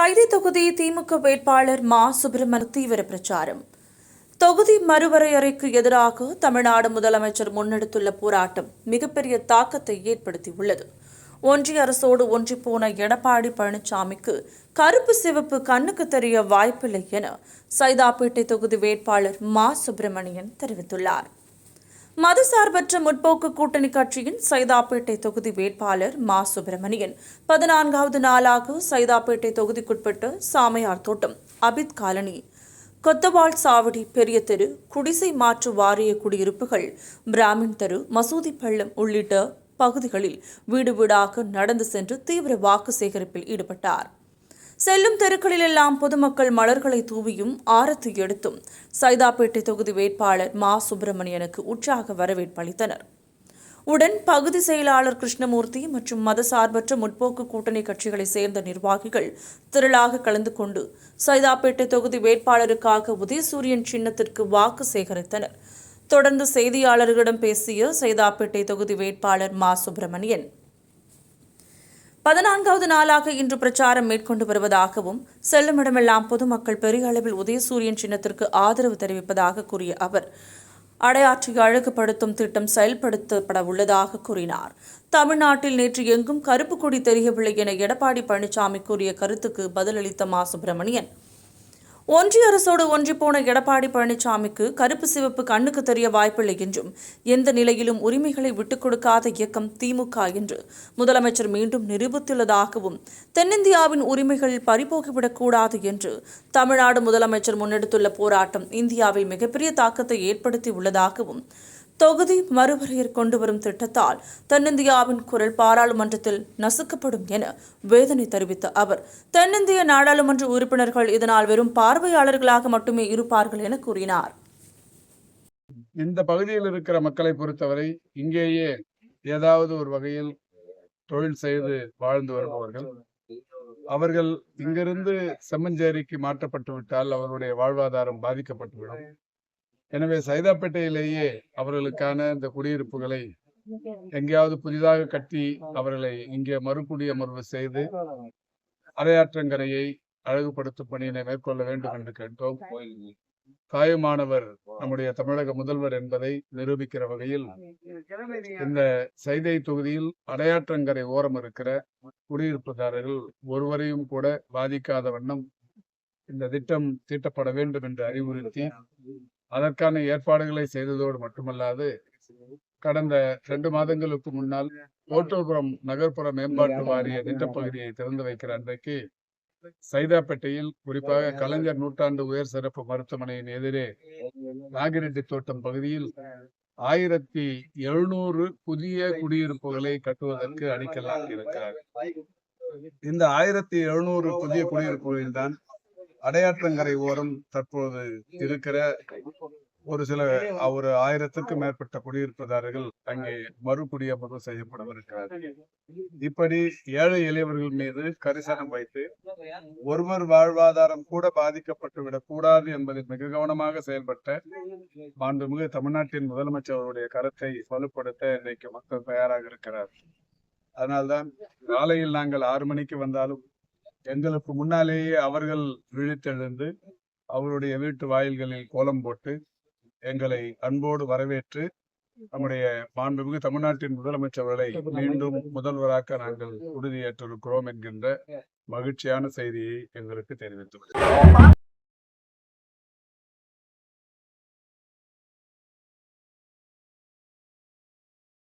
சைதை தொகுதி திமுக வேட்பாளர் மா. சுப்பிரமணியன் தீவிர பிரச்சாரம். தொகுதி மறுவரையறைக்கு எதிராக தமிழ்நாடு முதலமைச்சர் முன்னெடுத்துள்ள போராட்டம் மிகப்பெரிய தாக்கத்தை ஏற்படுத்தியுள்ளது. ஒன்றிய அரசோடு ஒன்றிப்போன எடப்பாடி பழனிசாமிக்கு கருப்பு சிவப்பு கண்ணுக்கு தெரிய வாய்ப்பில்லை என சைதாப்பேட்டை தொகுதி வேட்பாளர் மா. சுப்பிரமணியன் தெரிவித்துள்ளார். மதசார்பற்ற முற்போக்கு கூட்டணி கட்சியின் சைதாப்பேட்டை தொகுதி வேட்பாளர் மா. சுப்பிரமணியன் 14வது நாளாக சைதாப்பேட்டை தொகுதிக்குட்பட்ட சாமையார் தோட்டம், அபித் காலனி, கொத்தவால் சாவடி, பெரிய தெரு, குடிசை மாற்று வாரிய குடியிருப்புகள், பிராமின் தெரு, மசூதி பள்ளம் உள்ளிட்ட பகுதிகளில் வீடு வீடாக நடந்து சென்று தீவிர வாக்கு சேகரிப்பில் ஈடுபட்டார். செல்லும் தெருக்களிலெல்லாம் பொதுமக்கள் மலர்களை தூவியும் ஆரத்தி எடுத்தும் சைதாப்பேட்டை தொகுதி வேட்பாளர் மா. சுப்பிரமணியனுக்கு உற்சாக வரவேற்பு அளித்தனர். உடன் பகுதி செயலாளர் கிருஷ்ணமூர்த்தி மற்றும் மதசார்பற்ற முற்போக்கு கூட்டணி கட்சிகளைச் சேர்ந்த நிர்வாகிகள் திரளாக கலந்து கொண்டு சைதாப்பேட்டை தொகுதி வேட்பாளருக்காக உதயசூரியன் சின்னத்திற்கு வாக்கு சேகரித்தனர். தொடர்ந்து செய்தியாளர்களிடம் பேசிய சைதாப்பேட்டை தொகுதி வேட்பாளர் மா. சுப்பிரமணியன் 14வது நாளாக இன்று பிரச்சாரம் மேற்கொண்டு வருவதாகவும் செல்லுமிடமெல்லாம் பொதுமக்கள் பெரிய அளவில் உதயசூரியன் சின்னத்திற்கு ஆதரவு தெரிவிப்பதாக கூறிய அவர், அடையாற்றை அழகுபடுத்தும் திட்டம் செயல்படுத்தப்பட உள்ளதாக கூறினார். தமிழ்நாட்டில் நேற்று எங்கும் கருப்பு கொடி தெரியவில்லை என எடப்பாடி பழனிசாமி கூறிய கருத்துக்கு பதிலளித்த மா. சுப்பிரமணியன், ஒன்றிய அரசோடு ஒன்றிப்போன எடப்பாடி பழனிசாமிக்கு கருப்பு சிவப்பு கண்ணுக்கு தெரிய வாய்ப்பில்லை என்றும் எந்த நிலையிலும் உரிமைகளை விட்டுக் கொடுக்காத இயக்கம் திமுக என்று முதலமைச்சர் மீண்டும் நிரூபித்துள்ளதாகவும், தென்னிந்தியாவின் உரிமைகள் பறிபோகிவிடக்கூடாது என்று தமிழ்நாடு முதலமைச்சர் முன்னெடுத்துள்ள போராட்டம் இந்தியாவில் மிகப்பெரிய தாக்கத்தை ஏற்படுத்தியுள்ளதாகவும், தொகுதி மறுவரையறை கொண்டு வரும் திட்டத்தால் தென்னிந்தியாவின் குரல் பாராளுமன்றத்தில் நசுக்கப்படும் என வேதனை தெரிவித்த அவர், தென்னிந்திய நாடாளுமன்ற உறுப்பினர்கள் இதனால் வெறும் பார்வையாளர்களாக மட்டுமே இருப்பார்கள் என கூறினார். இந்த பகுதியில் இருக்கிற மக்களை பொறுத்தவரை இங்கேயே ஏதாவது ஒரு வகையில் தொழில் செய்து வாழ்ந்து வருபவர்கள், அவர்கள் இங்கிருந்து செம்மஞ்சேரிக்கு மாற்றப்பட்டு விட்டால் அவர்களுடைய வாழ்வாதாரம் பாதிக்கப்பட்டுவிடும். எனவே சைதாப்பேட்டையிலேயே அவர்களுக்கான இந்த குடியிருப்புகளை எங்கேயாவது புதிதாக கட்டி அவர்களை இங்கே மறுகுடியமர்வு செய்து அரையாற்றங்கரையை அழகுபடுத்தும் பணியினை மேற்கொள்ள வேண்டும் என்று கேட்டோம். தாயுமானவர் நம்முடைய தமிழக முதல்வர் என்பதை நிரூபிக்கிற வகையில் இந்த சைதை தொகுதியில் அடையாற்றங்கரை ஓரம் இருக்கிற குடியிருப்புதாரர்கள் ஒருவரையும் கூட பாதிக்காத வண்ணம் இந்த திட்டம் தீட்டப்பட வேண்டும் என்று அறிவுறுத்தி அதற்கான ஏற்பாடுகளை செய்ததோடு மட்டுமல்லாது, கடந்த 2 மாதங்களுக்கு முன்னால் கோட்டூர்புரம் நகர்ப்புற மேம்பாட்டு வாரிய திட்டப்பகுதியை திறந்து வைக்கிற அன்றைக்கு சைதாப்பேட்டையில், குறிப்பாக கலைஞர் நூற்றாண்டு உயர் சிறப்பு மருத்துவமனையின் எதிரே நாகிரெட்டி தோட்டம் பகுதியில் 1700 புதிய குடியிருப்புகளை கட்டுவதற்கு அடிக்கல் நாட்டியிருக்கிறார். இந்த 1700 புதிய குடியிருப்புகளில் தான் அடையாற்றங்கரை ஓரம் தற்போது இருக்கிற ஒரு 1000க்கும் மேற்பட்ட குடியிருப்புதாரர்கள் அங்கே மறுகுடியமர்வு செய்யப்படவிருக்கிறார்கள். இப்படி ஏழை எளியவர்கள் மீது கரிசனம் வைத்து ஒருவர் வாழ்வாதாரம் கூட பாதிக்கப்பட்டுவிடக் கூடாது என்பதில் மிக கவனமாக செயல்பட்ட மாண்புமிகு தமிழ்நாட்டின் முதலமைச்சர் அவருடைய கருத்தை வலுப்படுத்த இன்றைக்கு மக்கள் தயாராக இருக்கிறார். அதனால்தான் காலையில் நாங்கள் 6 மணிக்கு வந்தாலும் எங்களுக்கு முன்னாலேயே அவர்கள் விழித்தெழுந்து அவருடைய வீட்டு வாயில்களில் கோலம் போட்டு எங்களை அன்போடு வரவேற்று நம்முடைய மாண்புமிகு தமிழ்நாட்டின் முதலமைச்சர்களை மீண்டும் முதல்வராக்க நாங்கள் உறுதியேற்றிருக்கிறோம் என்கின்ற மகிழ்ச்சியான செய்தியை எங்களுக்கு தெரிவித்துள்ளது.